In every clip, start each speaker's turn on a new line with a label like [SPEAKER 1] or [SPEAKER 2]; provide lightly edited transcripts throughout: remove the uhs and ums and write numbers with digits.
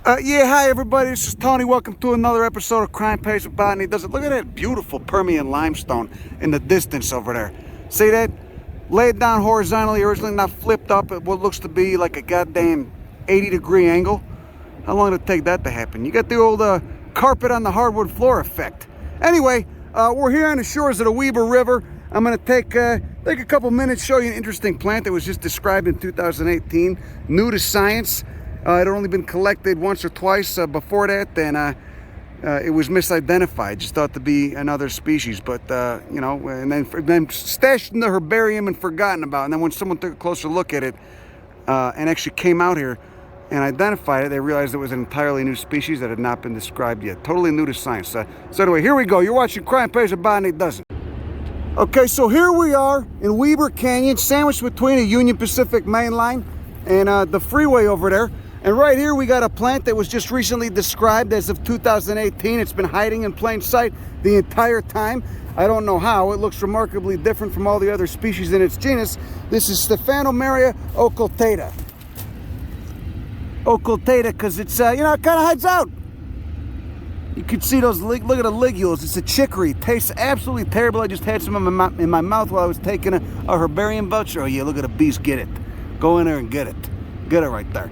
[SPEAKER 1] Yeah, hi everybody, this is Tony. Welcome to another episode of Crime Pays with Botany Does It. Look at that beautiful Permian limestone in the distance over there. See that? Laid down horizontally, originally not flipped up at what looks to be like a goddamn 80-degree angle. How long did it take that to happen? You got the old carpet on the hardwood floor effect. Anyway, we're here on the shores of the Weber River. I'm going to take a couple minutes, show you an interesting plant that was just described in 2018, new to science. It had only been collected once or twice before that, and it was misidentified, just thought to be another species, but you know, and then stashed in the herbarium and forgotten about. And then when someone took a closer look at it and actually came out here and identified it, they realized it was an entirely new species that had not been described yet. Totally new to science. So anyway, here we go. You're watching Crime Pays with Botany Does It. Okay, so here we are in Weber Canyon, sandwiched between the Union Pacific Main Line and the freeway over there. And right here we got a plant that was just recently described as of 2018. It's been hiding in plain sight the entire time. I don't know how. It looks remarkably different from all the other species in its genus. This is Stephanomeria occultata. Occultata because it's, you know, it kind of hides out. You can see those, look at the ligules. It's a chicory. It tastes absolutely terrible. I just had some in my mouth while I was taking a herbarium voucher. Oh yeah, look at the beast, get it. Go in there and get it. Get it right there.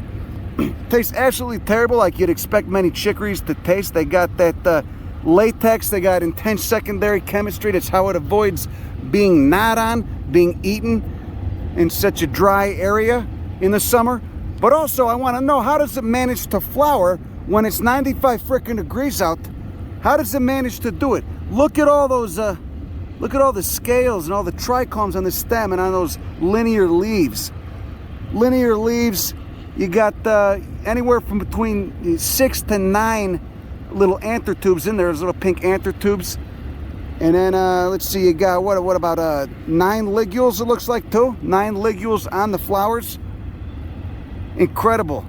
[SPEAKER 1] Tastes absolutely terrible, like you'd expect many chicories to taste. They got that latex, they got intense secondary chemistry. That's how it avoids being gnawed on, being eaten in such a dry area in the summer. But also, I want to know, how does it manage to flower when it's 95 frickin' degrees out? How does it manage to do it? Look at all those, look at all the scales and all the trichomes on the stem and on those linear leaves. Linear leaves. You got anywhere from between 6 to 9 little anther tubes in there. There's little pink anther tubes. And then, let's see, you got, what about 9 ligules it looks like too? 9 ligules on the flowers. Incredible.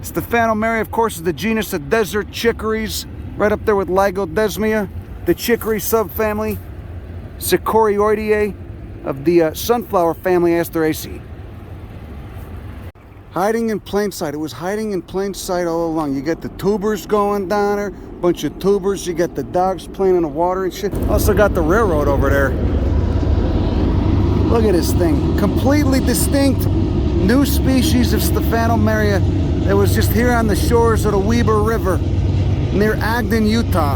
[SPEAKER 1] Stephanomeria, of course, is the genus of desert chicories. Right up there with Lygodesmia. The Chicory Subfamily. Chicoryoideae of the sunflower family Asteraceae. Hiding in plain sight. It was hiding in plain sight all along. You got the tubers going down there, bunch of tubers. You got the dogs playing in the water and shit. Also got the railroad over there. Look at this thing. Completely distinct new species of Stephanomeria that was just here on the shores of the Weber River near Ogden, Utah.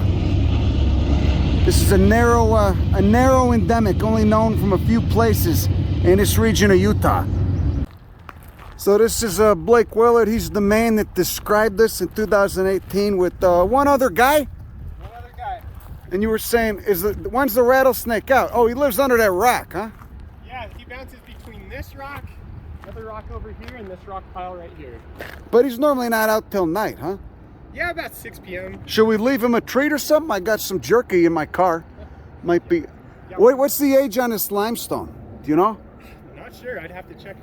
[SPEAKER 1] This is a narrow endemic, only known from a few places in this region of Utah. So this is Blake Willard. He's the man that described this in 2018 with one other guy.
[SPEAKER 2] One other guy.
[SPEAKER 1] And you were saying, when's the rattlesnake out? Oh, he lives under that rock, huh?
[SPEAKER 2] Yeah, he bounces between this rock, another rock over here, and this rock pile right here.
[SPEAKER 1] But he's normally not out till night, huh?
[SPEAKER 2] Yeah, about 6 p.m.
[SPEAKER 1] Should we leave him a treat or something? I got some jerky in my car. Might be.
[SPEAKER 2] Yeah.
[SPEAKER 1] Wait, what's the age on this limestone? Do you know?
[SPEAKER 2] I'm not sure. I'd have to check.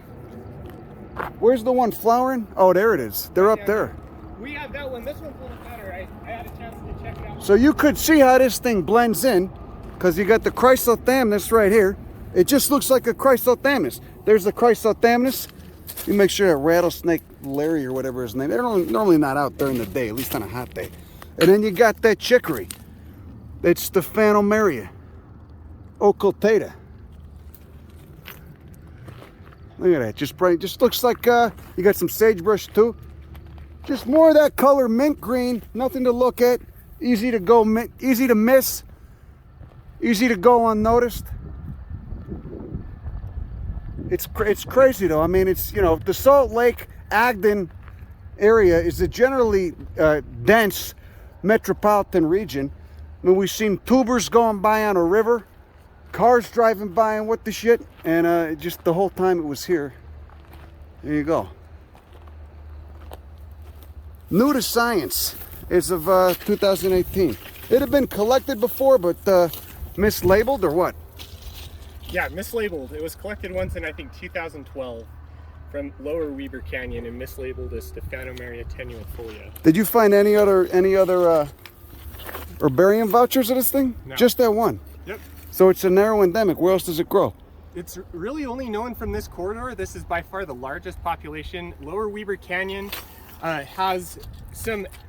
[SPEAKER 1] Where's the one flowering? Oh, there it is. They're up there.
[SPEAKER 2] We have that one. This one's a little better. I had a chance to check it out.
[SPEAKER 1] So you could see how this thing blends in, because you got the chrysothamnus right here. It just looks like a chrysothamnus. There's the chrysothamnus. You make sure that rattlesnake Larry or whatever his name. They're normally not out during the day, at least on a hot day. And then you got that chicory. That's Stephanomeria occultata. Look at that, just bright. Just looks like you got some sagebrush too. Just more of that color, mint green. Nothing to look at. Easy to go, easy to miss. Easy to go unnoticed. It's crazy though. I mean, it's, you know, the Salt Lake Ogden area is a generally dense metropolitan region. I mean, we've seen tubers going by on a river. Cars driving by and what the shit, and just the whole time it was here. There you go. New to science as of 2018. It had been collected before, but mislabeled or what?
[SPEAKER 2] Yeah, mislabeled. It was collected once in, I think, 2012 from Lower Weber Canyon and mislabeled as Stephanomeria tenuifolia.
[SPEAKER 1] Did you find any other herbarium vouchers of this thing?
[SPEAKER 2] No.
[SPEAKER 1] Just that one?
[SPEAKER 2] Yep.
[SPEAKER 1] So it's a narrow endemic. Where else does it grow?
[SPEAKER 2] It's really only known from this corridor. This is by far the largest population. Lower Weber Canyon has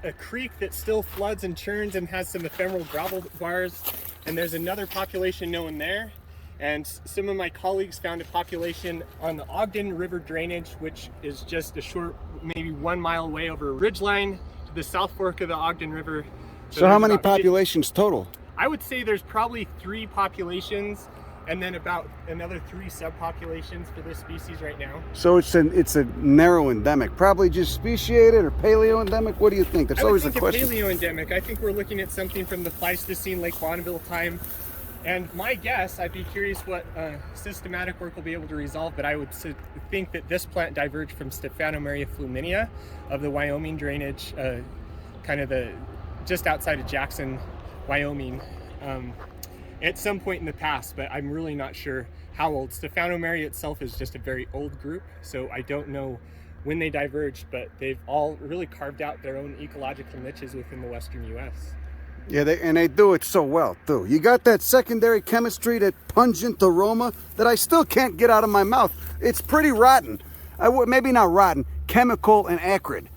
[SPEAKER 2] a creek that still floods and churns and has some ephemeral gravel bars, and there's another population known there. And some of my colleagues found a population on the Ogden River drainage, which is just a short, maybe 1 mile away over a ridgeline to the South Fork of the Ogden River.
[SPEAKER 1] So how many populations total?
[SPEAKER 2] I would say there's probably 3 populations, and then about another 3 subpopulations for this species right now.
[SPEAKER 1] So it's a narrow endemic, probably just speciated or paleo endemic. What do you think? That's always a question.
[SPEAKER 2] Paleo endemic. I think we're looking at something from the Pleistocene Lake Bonneville time. And my guess, I'd be curious what systematic work will be able to resolve, but I would think that this plant diverged from Stephanomeria fluminea of the Wyoming drainage, kind of just outside of Jackson, Wyoming, at some point in the past, but I'm really not sure how old. Stephanomeria itself is just a very old group, so I don't know when they diverged, but they've all really carved out their own ecological niches within the Western U.S.
[SPEAKER 1] Yeah, they do it so well, too. You got that secondary chemistry, that pungent aroma that I still can't get out of my mouth. It's pretty rotten. Maybe not rotten, chemical and acrid.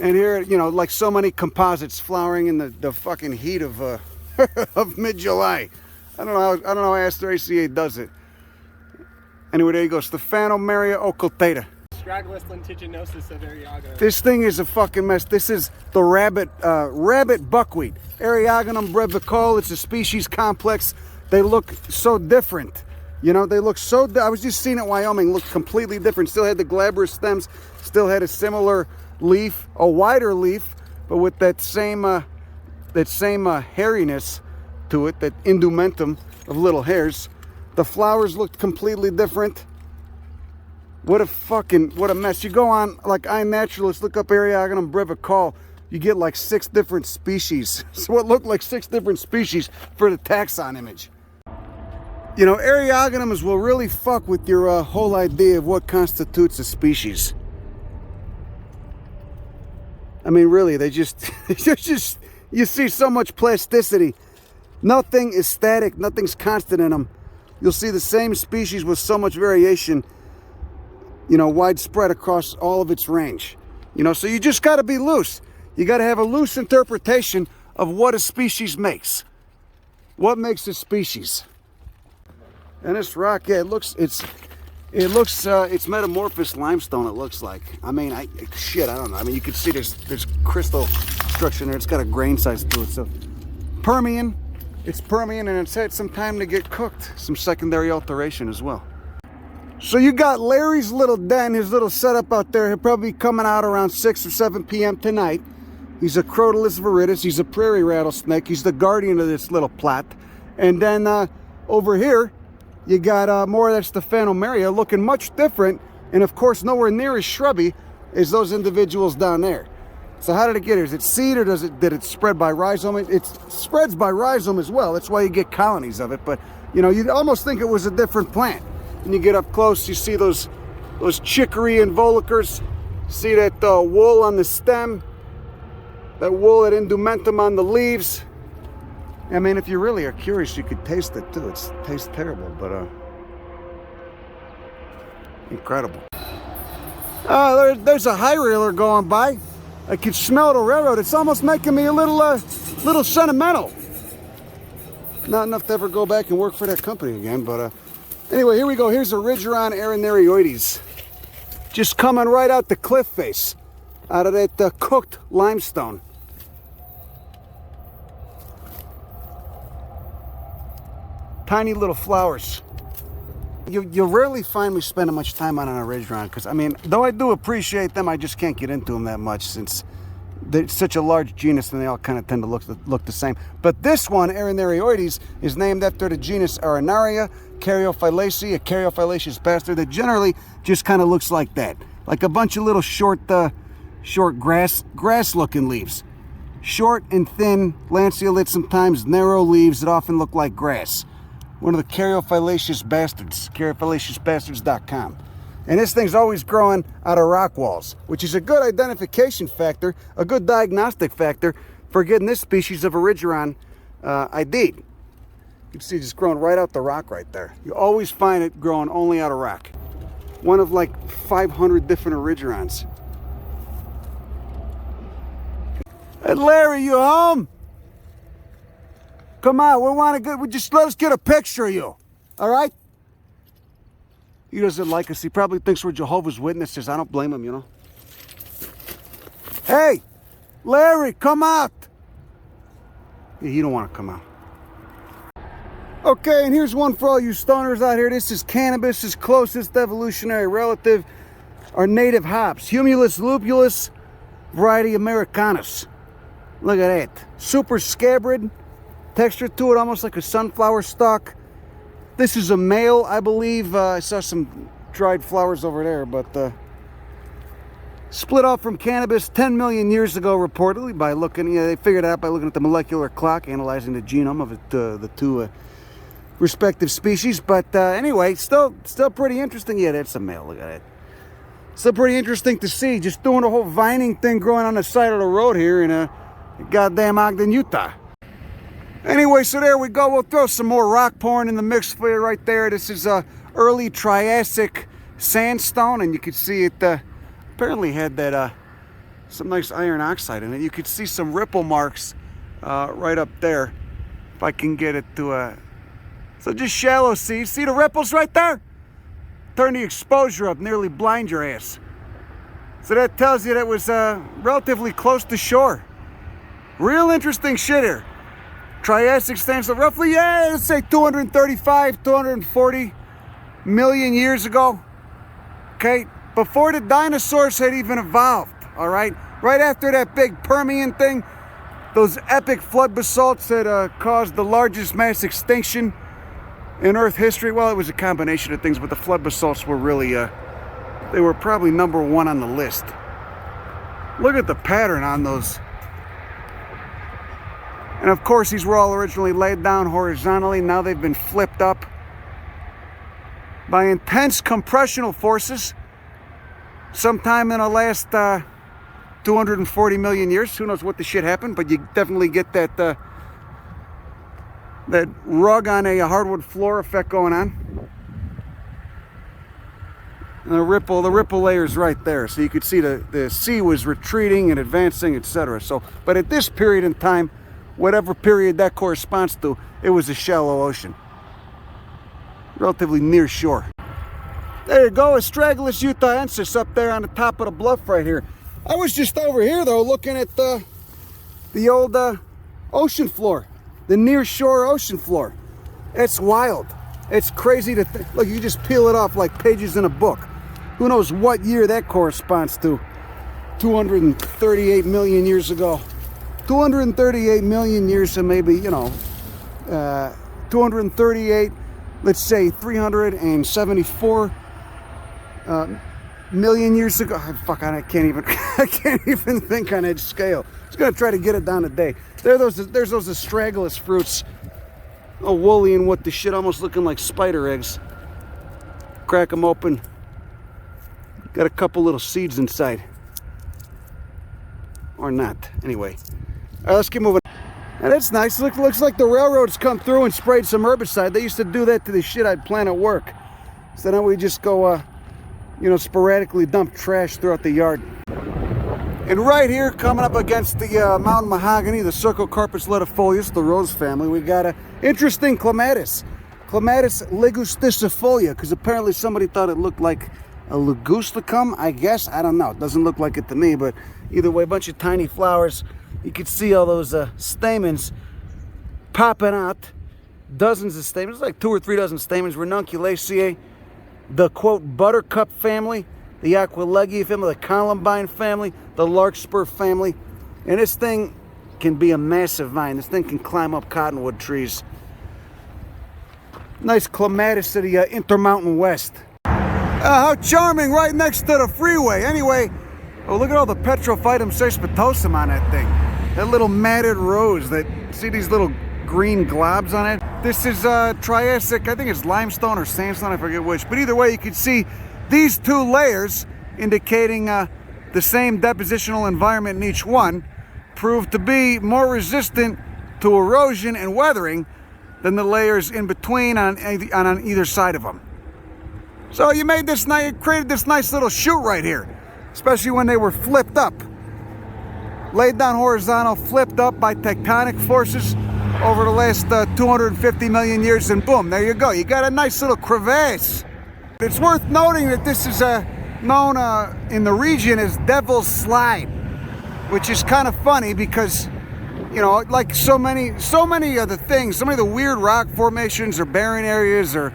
[SPEAKER 1] And here, you know, like so many composites flowering in the fucking heat of of mid-July. I don't know how Asteraceae does it. Anyway, there you go, Stephanomeria occultata.
[SPEAKER 2] Astragalus lentiginosus of Eriogonum.
[SPEAKER 1] This thing is a fucking mess. This is the rabbit buckwheat. Eriogonum brevicole. It's a species complex. They look so different. You know, they look so... I was just seeing it in Wyoming. Looked completely different. Still had the glabrous stems. Still had a similar leaf, a wider leaf, but with that same hairiness to it, that indumentum of little hairs. The flowers looked completely different. What a mess. You go on, like iNaturalist, look up Eriogonum brevicole, you get like 6 different species. So it looked like 6 different species for the taxon image. You know, Eriogonums will really fuck with your whole idea of what constitutes a species. I mean, really, they just, you see so much plasticity. Nothing is static, nothing's constant in them. You'll see the same species with so much variation, you know, widespread across all of its range. You know, so you just got to be loose. You got to have a loose interpretation of what a species makes. What makes a species? And this rock, yeah, it's metamorphosed limestone, it looks like. I mean, I don't know. I mean, you can see there's crystal structure in there. It's got a grain size to it. So Permian, it's Permian, and it's had some time to get cooked. Some secondary alteration as well. So you got Larry's little den, his little setup out there. He'll probably be coming out around 6 or 7 p.m. tonight. He's a Crotalus viridis. He's a prairie rattlesnake. He's the guardian of this little plot. And then over here, you got more of that Stephanomeria looking much different. And of course, nowhere near as shrubby as those individuals down there. So how did it get here? Is it seed or did it spread by rhizome? It spreads by rhizome as well. That's why you get colonies of it. But, you know, you'd almost think it was a different plant. When you get up close, you see those chicory involucres. See that wool on the stem, that wool, that indumentum on the leaves. I mean, if you really are curious, you could taste it too. It tastes terrible, but incredible. There's a high railer going by. I can smell the railroad. It's almost making me a little sentimental. Not enough to ever go back and work for that company again, but anyway, here we go. Here's a Rigeron arenarioides. Just coming right out the cliff face, out of that cooked limestone. Tiny little flowers. You'll rarely find me spending much time on an Rigeron, because, I mean, though I do appreciate them, I just can't get into them that much since they're such a large genus and they all kind of tend to look the same. But this one, aranarioides, is named after the genus Arenaria, Caryophyllaceae, a caryophyllaceous bastard that generally just kind of looks like that. Like a bunch of little short grass-looking leaves. Short and thin, lanceolate sometimes, narrow leaves that often look like grass. One of the caryophyllaceous bastards, caryophyllaciousbastards.com. And this thing's always growing out of rock walls, which is a good identification factor, a good diagnostic factor for getting this species of Rigeron ID'd. You can see it's growing right out the rock right there. You always find it growing only out of rock. One of like 500 different Rigerons. Hey, Larry, you home? Come on, just let us get a picture of you. All right? He doesn't like us. He probably thinks we're Jehovah's Witnesses. I don't blame him, you know. Hey, Larry, come out. Yeah, you don't want to come out. Okay, and here's one for all you stoners out here. This is cannabis's closest evolutionary relative, our native hops. Humulus lupulus, variety Americanus. Look at that. Super scabbard. Texture to it, almost like a sunflower stalk. This is a male, I believe. I saw some dried flowers over there, but split off from cannabis 10 million years ago, reportedly, by looking, they figured it out by looking at the molecular clock, analyzing the genome of it, the two respective species. But anyway, still pretty interesting. Yeah, that's a male. Look at it. Still pretty interesting to see. Just doing a whole vining thing growing on the side of the road here in goddamn Ogden, Utah. Anyway, so there we go. We'll throw some more rock porn in the mix for you right there. This is early Triassic sandstone, and you can see it apparently had that some nice iron oxide in it. You could see some ripple marks right up there. If I can get it to so just shallow seas. See the ripples right there? Turn the exposure up, nearly blind your ass. So that tells you that it was relatively close to shore. Real interesting shit here. Triassic sandstone, roughly, yeah, let's say 235, 240 million years ago. Okay, before the dinosaurs had even evolved, all right? Right after that big Permian thing, those epic flood basalts that caused the largest mass extinction in Earth history. Well, it was a combination of things, but the flood basalts were really, they were probably number one on the list. Look at the pattern on those. And of course, these were all originally laid down horizontally. Now they've been flipped up by intense compressional forces sometime in the last 240 million years. Who knows what the shit happened, but you definitely get that that rug on a hardwood floor effect going on. And the ripple layer's right there. So you could see the sea was retreating and advancing, etc. So, but at this period in time, whatever period that corresponds to, it was a shallow ocean. Relatively near shore. There you go, Astragalus utahensis up there on the top of the bluff right here. I was just over here though, looking at the old ocean floor, the near shore ocean floor. It's wild. It's crazy to think. Look, you just peel it off like pages in a book. Who knows what year that corresponds to? 238 million years ago. 238 million years, so maybe, you know, 238, let's say 374 million years ago. Fuck, I can't even think on that scale. I was gonna try to get it down today. There's those Astragalus fruits, all woolly and what the shit, almost looking like spider eggs. Crack them open. Got a couple little seeds inside, or not. Anyway. All right, let's keep moving. Now that's nice. Looks like the railroads come through and sprayed some herbicide. They used to do that to the shit I'd plant at work. So now we just go, you know, sporadically dump trash throughout the yard. And right here, coming up against the mountain mahogany, the Cercocarpus latifolius, the rose family, we got an interesting Clematis. Clematis ligusticifolia, because apparently somebody thought it looked like a ligusticum, I guess. I don't know. It doesn't look like it to me, but either way, a bunch of tiny flowers. You can see all those stamens popping out. Dozens of stamens, like 2 or 3 dozen stamens. Ranunculaceae, the quote buttercup family, the Aquilegia family, the columbine family, the larkspur family. And this thing can be a massive vine. This thing can climb up cottonwood trees. Nice Clematis to the Intermountain West. How charming, right next to the freeway. Anyway, oh, look at all the Petrophytum cespitosum on that thing. That little matted rose, see these little green globs on it? This is Triassic, I think it's limestone or sandstone, I forget which. But either way, you can see these 2 layers indicating the same depositional environment in each one proved to be more resistant to erosion and weathering than the layers in between on either side of them. So you made this nice, created this nice little chute right here, especially when they were flipped up. laid down horizontal, flipped up by tectonic forces over the last 250 million years, and boom, there you go. You got a nice little crevasse. It's worth noting that this is known in the region as Devil's Slide, which is kind of funny because, you know, like so many of the things, so many of the weird rock formations or barren areas or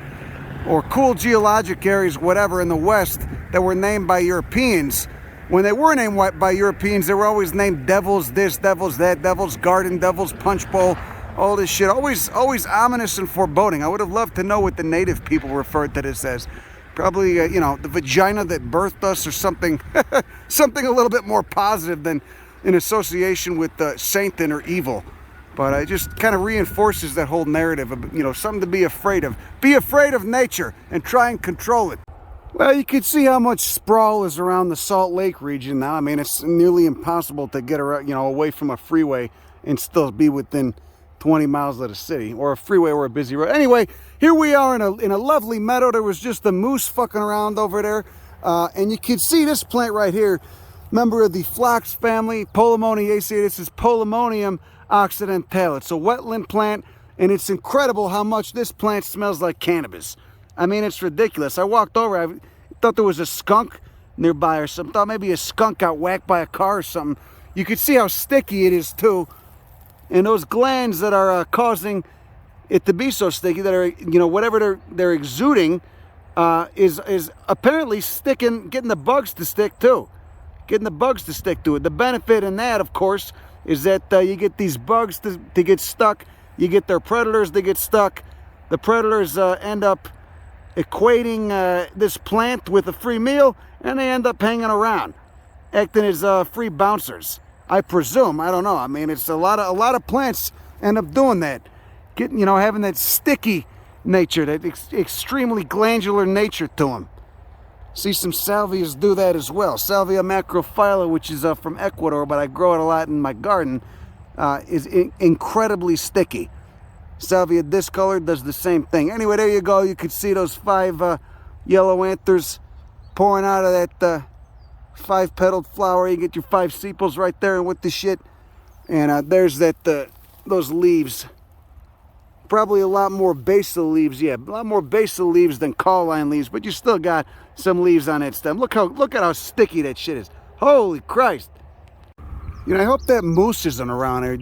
[SPEAKER 1] cool geologic areas, whatever, in the West that were named by Europeans, when they were named by Europeans, they were always named Devil's this, Devil's that, Devil's Garden, Devil's Punch Bowl, all this shit. Always ominous and foreboding. I would have loved to know what the native people referred to this as. Probably, you know, the vagina that birthed us or something, something a little bit more positive than in association with Satan or evil. But it just kind of reinforces that whole narrative of, you know, something to be afraid of. Be afraid of nature and try and control it. Well, you can see how much sprawl is around the Salt Lake region now. I mean, it's nearly impossible to get around, you know, away from a freeway and still be within 20 miles of the city, or a freeway or a busy road. Anyway, here we are in a lovely meadow. There was just a moose fucking around over there. And you can see this plant right here, member of the phlox family, Polymoniaceae. This is Polemonium occidentale. It's a wetland plant, and it's incredible how much this plant smells like cannabis. I mean, it's ridiculous. I walked over, I thought there was a skunk nearby or something. Thought maybe a skunk got whacked by a car or something. You can see how sticky it is too. And those glands that are causing it to be so sticky, that are, you know, whatever they're exuding, is apparently sticking, getting the bugs to stick too. Getting the bugs to stick to it. The benefit in that, of course, is that you get these bugs to get stuck. You get their predators to get stuck. The predators end up equating this plant with a free meal, and they end up hanging around, acting as free bouncers. I presume. I don't know. I mean, it's a lot of plants end up doing that, getting, you know, having that sticky nature, that extremely glandular nature to them. See some salvias do that as well. Salvia macrophylla, which is from Ecuador, but I grow it a lot in my garden, is incredibly sticky. Salvia discolored does the same thing. Anyway, there you go. You can see those 5 yellow anthers pouring out of that 5-petaled flower. You get your 5 sepals right there with the shit. And there's that those leaves. Probably a lot more basal leaves. Yeah, a lot more basal leaves than cauline leaves, but you still got some leaves on that stem. Look at how sticky that shit is. Holy Christ. You know, I hope that moose isn't around here.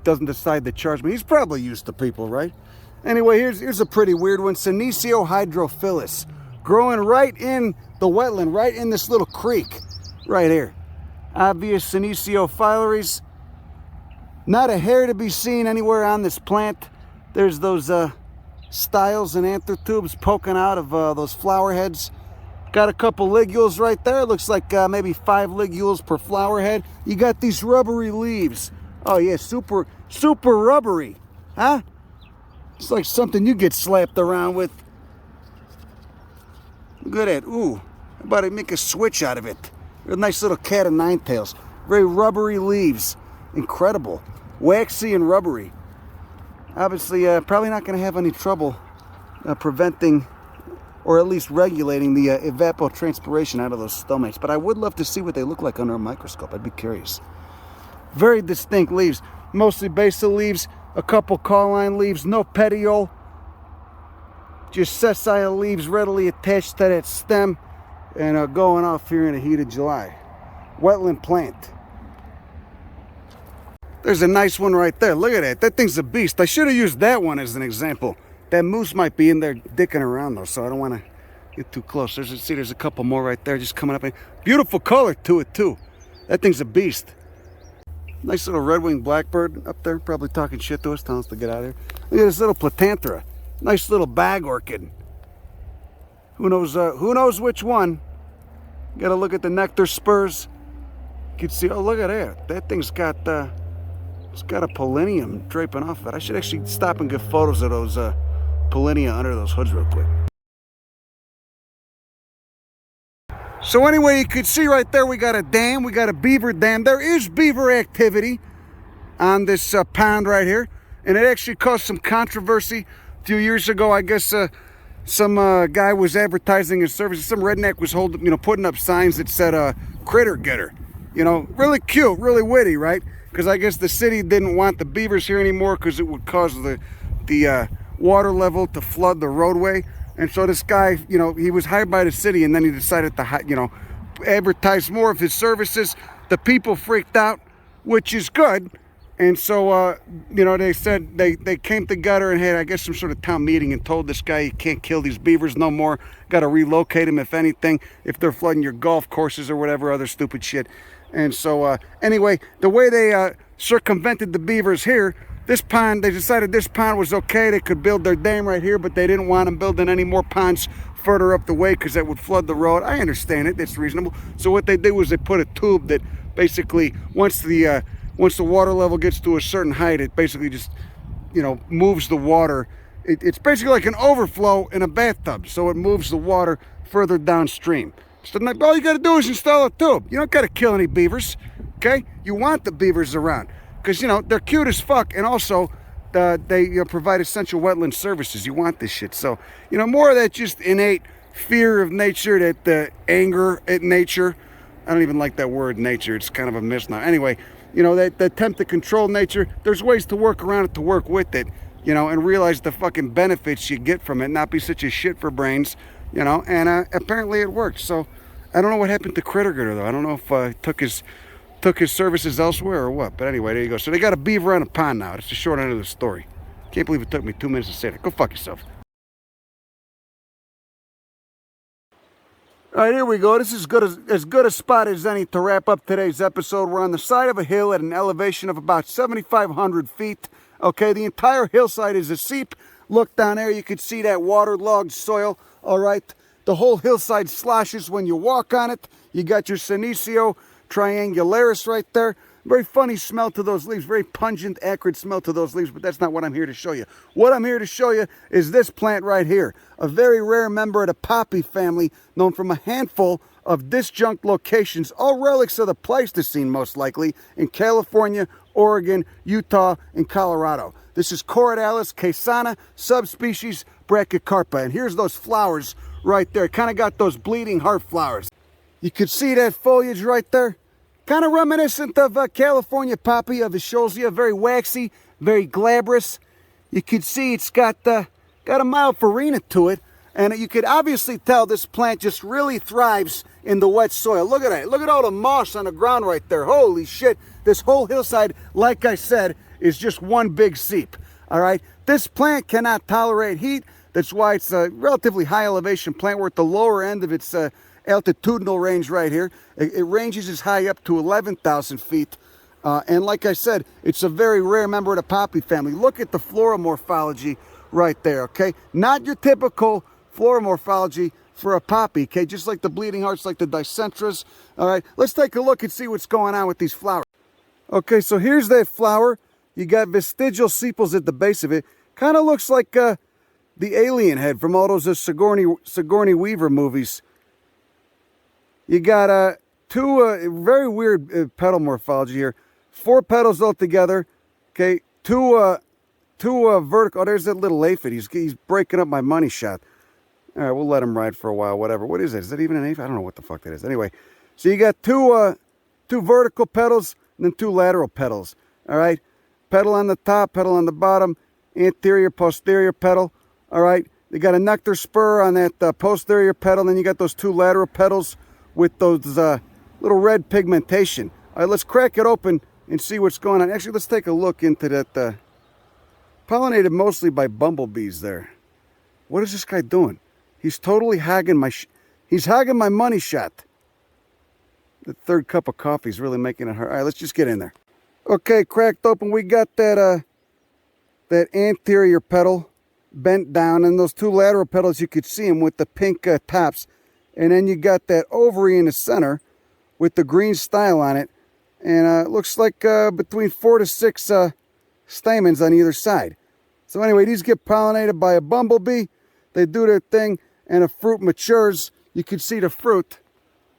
[SPEAKER 1] Doesn't decide to charge me. He's probably used to people, right? Anyway, here's a pretty weird one. Senecio Hydrophyllus. Growing right in the wetland, right in this little creek. Right here. Obvious Senecio Hydrophyllus. Not a hair to be seen anywhere on this plant. There's those styles and anther tubes poking out of those flower heads. Got a couple ligules right there. Looks like maybe 5 ligules per flower head. You got these rubbery leaves. Oh yeah, super rubbery. Huh? It's like something you get slapped around with. Look at that. Ooh, how about I make a switch out of it? A nice little cat of 9 tails. Very rubbery leaves. Incredible. Waxy and rubbery. Obviously, probably not going to have any trouble preventing or at least regulating the evapotranspiration out of those stomates. But I would love to see what they look like under a microscope. I'd be curious. Very distinct leaves. Mostly basal leaves. A couple cauline leaves. No petiole. Just sessile leaves readily attached to that stem. And going off here in the heat of July. Wetland plant. There's a nice one right there. Look at that. That thing's a beast. I should have used that one as an example. That moose might be in there dicking around though, so I don't want to get too close. There's a couple more right there just coming up. Beautiful color to it too. That thing's a beast. Nice little red-winged blackbird up there, probably talking shit to us, telling us to get out of here. Look at this little platanthera. Nice little bag orchid. Who knows which one? Got to look at the nectar spurs. You can see, oh, look at that. That thing's got it's got a polymonium draping off of it. I should actually stop and get photos of those polymonium under those hoods real quick. So anyway, you could see right there we got a dam, we got a beaver dam. There is beaver activity on this pond right here, and it actually caused some controversy a few years ago. I guess some guy was advertising his services. Some redneck was putting up signs that said critter getter. You know, really cute, really witty, right? Because I guess the city didn't want the beavers here anymore because it would cause the water level to flood the roadway. And so this guy, you know, he was hired by the city, and then he decided to, you know, advertise more of his services. The people freaked out, which is good. And so, you know, they said they came together and had, I guess, some sort of town meeting and told this guy, you can't kill these beavers no more. Got to relocate them, if anything, if they're flooding your golf courses or whatever other stupid shit. And so, anyway, the way they circumvented the beavers here, this pond, they decided this pond was okay. They could build their dam right here, but they didn't want them building any more ponds further up the way because that would flood the road. I understand it. It's reasonable. So what they did was they put a tube that basically, once the water level gets to a certain height, it basically just, you know, moves the water. It's basically like an overflow in a bathtub. So it moves the water further downstream. So all you got to do is install a tube. You don't got to kill any beavers, okay? You want the beavers around because, you know, they're cute as fuck. And also, they provide essential wetland services. You want this shit. So, you know, more of that just innate fear of nature, that anger at nature. I don't even like that word, nature. It's kind of a misnomer. Anyway, you know, that attempt to control nature, there's ways to work around it, to work with it, you know, and realize the fucking benefits you get from it, not be such a shit for brains, you know, and apparently it worked. So I don't know what happened to Crittergator, though. I don't know if took his services elsewhere or what, but anyway, there you go. So they got a beaver on a pond now. That's the short end of the story. Can't believe it took me 2 minutes to say that. Go fuck yourself. All right, here we go. This is as good a spot as any to wrap up today's episode. We're on the side of a hill at an elevation of about 7,500 feet. Okay, the entire hillside is a seep. Look down there, you can see that waterlogged soil. All right, the whole hillside sloshes when you walk on it. You got your Senecio triangularis right there. Very funny smell to those leaves, very pungent, acrid smell to those leaves, but that's not what I'm here to show you. What I'm here to show you is this plant right here, a very rare member of the poppy family, known from a handful of disjunct locations, all relics of the Pleistocene most likely, in California, Oregon, Utah, and Colorado. This is Corydalis Casana, subspecies Brachycarpa, and here's those flowers right there. Kind of got those bleeding heart flowers. You can see that foliage right there. Kind of reminiscent of California poppy of Escholzia, very waxy, very glabrous. You can see it's got a mild farina to it, and you could obviously tell this plant just really thrives in the wet soil. Look at that. Look at all the moss on the ground right there. Holy shit. This whole hillside, like I said, is just one big seep. All right. This plant cannot tolerate heat. That's why it's a relatively high elevation plant. We're at the lower end of its altitudinal range right here. It ranges as high up to 11,000 feet. And like I said, it's a very rare member of the poppy family. Look at the flora morphology right there, okay? Not your typical flora morphology for a poppy, okay? Just like the bleeding hearts, like the dicentras. All right, let's take a look and see what's going on with these flowers. Okay, so here's that flower. You got vestigial sepals at the base of it. Kind of looks like the alien head from all those Sigourney Weaver movies. You got two very weird petal morphology here. 4 petals altogether. Okay, two vertical. Oh, there's that little aphid. He's breaking up my money shot. All right, we'll let him ride for a while. Whatever. What is that? Is that even an aphid? I don't know what the fuck that is. Anyway, so you got two vertical petals and then 2 lateral petals. All right, petal on the top, petal on the bottom, anterior, posterior petal. All right, you got a nectar spur on that posterior petal, and then you got those 2 lateral petals with those little red pigmentation. All right, let's crack it open and see what's going on. Actually, let's take a look into that. Pollinated mostly by bumblebees there. What is this guy doing? He's totally hogging my money shot. The 3rd cup of coffee is really making it hard. All right, let's just get in there. Okay, cracked open. We got that anterior petal bent down, and those 2 lateral petals, you could see them with the pink tops. And then you got that ovary in the center with the green style on it. And it looks like between 4 to 6 stamens on either side. So anyway, these get pollinated by a bumblebee. They do their thing, and a fruit matures. You can see the fruit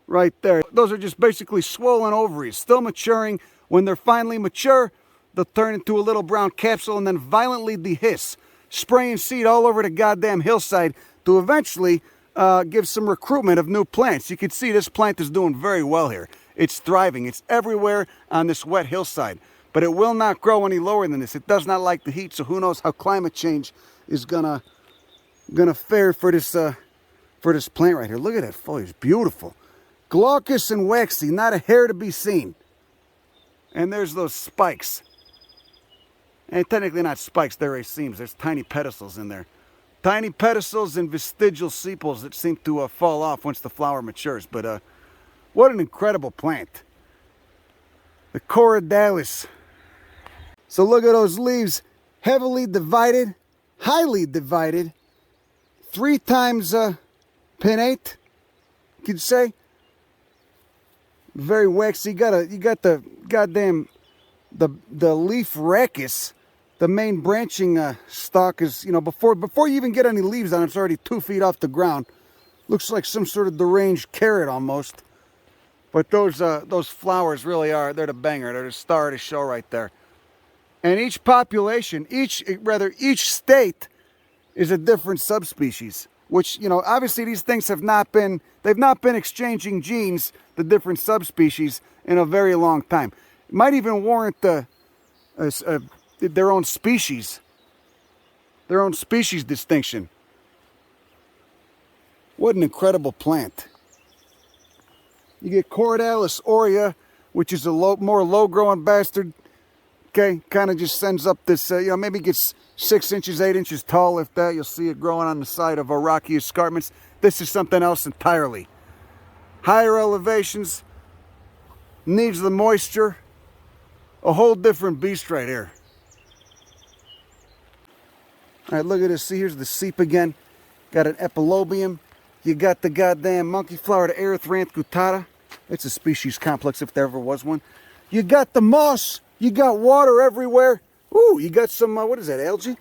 [SPEAKER 1] right there. Those are just basically swollen ovaries, still maturing. When they're finally mature, they'll turn into a little brown capsule and then violently dehiss, spraying seed all over the goddamn hillside to eventually give some recruitment of new plants. You can see this plant is doing very well here. It's thriving. It's everywhere on this wet hillside. But it will not grow any lower than this. It does not like the heat, so who knows how climate change is gonna fare for this plant right here. Look at that foliage, beautiful. Glaucous and waxy, not a hair to be seen. And there's those spikes. And technically not spikes, they're racemes. There's tiny pedicels in there. Tiny pedicels and vestigial sepals that seem to fall off once the flower matures. But what an incredible plant. The Astragalus. So look at those leaves, heavily divided, highly divided, 3 times pinnate, you could say. Very waxy. You got the goddamn the leaf rachis, the main branching stalk is, you know, before you even get any leaves on it, it's already 2 feet off the ground. Looks like some sort of deranged carrot almost. But those flowers really are, they're the banger. They're the star of the show right there. And each population, each state is a different subspecies. Which, you know, obviously these things they've not been exchanging genes, the different subspecies, in a very long time. It might even warrant their own species distinction. What an incredible plant. You get Cordalis aurea, which is a more low-growing bastard. Okay, kind of just sends up this, you know, maybe gets 6 inches, 8 inches tall, if that. You'll see it growing on the side of rocky escarpments. This is something else entirely. Higher elevations, needs the moisture. A whole different beast right here. All right, look at this. See, here's the seep again. Got an epilobium. You got the goddamn monkey flower, the Erythranthe guttata. It's a species complex if there ever was one. You got the moss. You got water everywhere. Ooh, you got some, what is that, algae?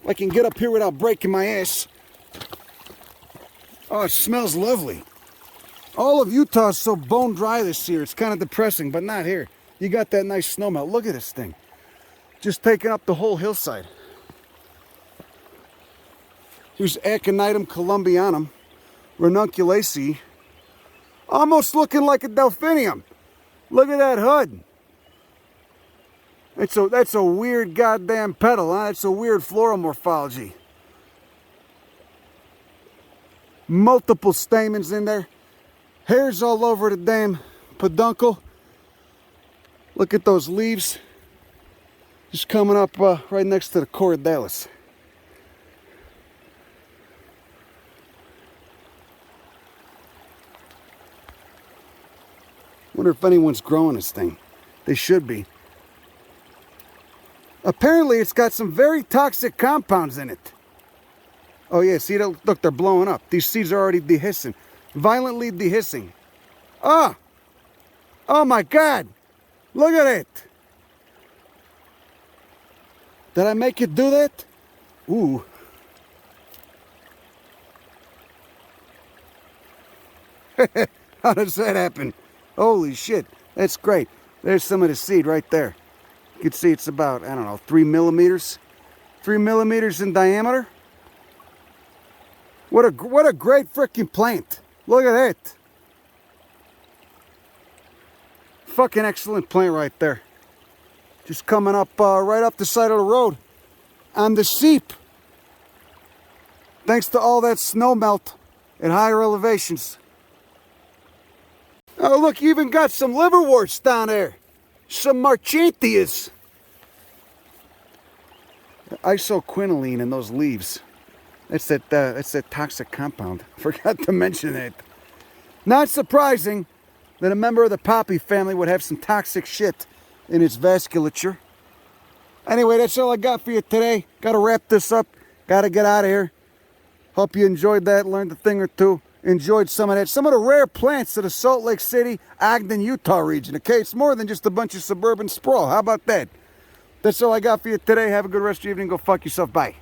[SPEAKER 1] I can get up here without breaking my ass. Oh, it smells lovely. All of Utah is so bone dry this year. It's kind of depressing, but not here. You got that nice snowmelt. Look at this thing. Just taking up the whole hillside. Here's Aconitum columbianum, Ranunculaceae. Almost looking like a delphinium. Look at that hood. That's a weird goddamn petal, huh? It's a weird floral morphology. Multiple stamens in there. Hairs all over the damn peduncle. Look at those leaves. Just coming up right next to the Astragalus. Wonder if anyone's growing this thing. They should be. Apparently it's got some very toxic compounds in it. Oh yeah, see, look, they're blowing up. These seeds are already dehiscing. Violently dehiscing. Ah! Oh my God! Look at it! Did I make it do that? Ooh. How does that happen? Holy shit, that's great. There's some of the seed right there. You can see it's about, I don't know, 3 millimeters. 3 millimeters in diameter. What a great freaking plant. Look at that. Fucking excellent plant right there. Just coming up right up the side of the road on the seep. Thanks to all that snow melt at higher elevations. Oh look, you even got some liverworts down there. Some marchantias. Isoquinoline in those leaves. That's that toxic compound. Forgot to mention it. Not surprising that a member of the poppy family would have some toxic shit in its vasculature. Anyway, that's all I got for you today. Gotta wrap this up. Gotta get out of here. Hope you enjoyed that, learned a thing or two. Enjoyed some of that. Some of the rare plants of the Salt Lake City, Ogden, Utah region. Okay, it's more than just a bunch of suburban sprawl. How about that? That's all I got for you today. Have a good rest of your evening. Go fuck yourself. Bye.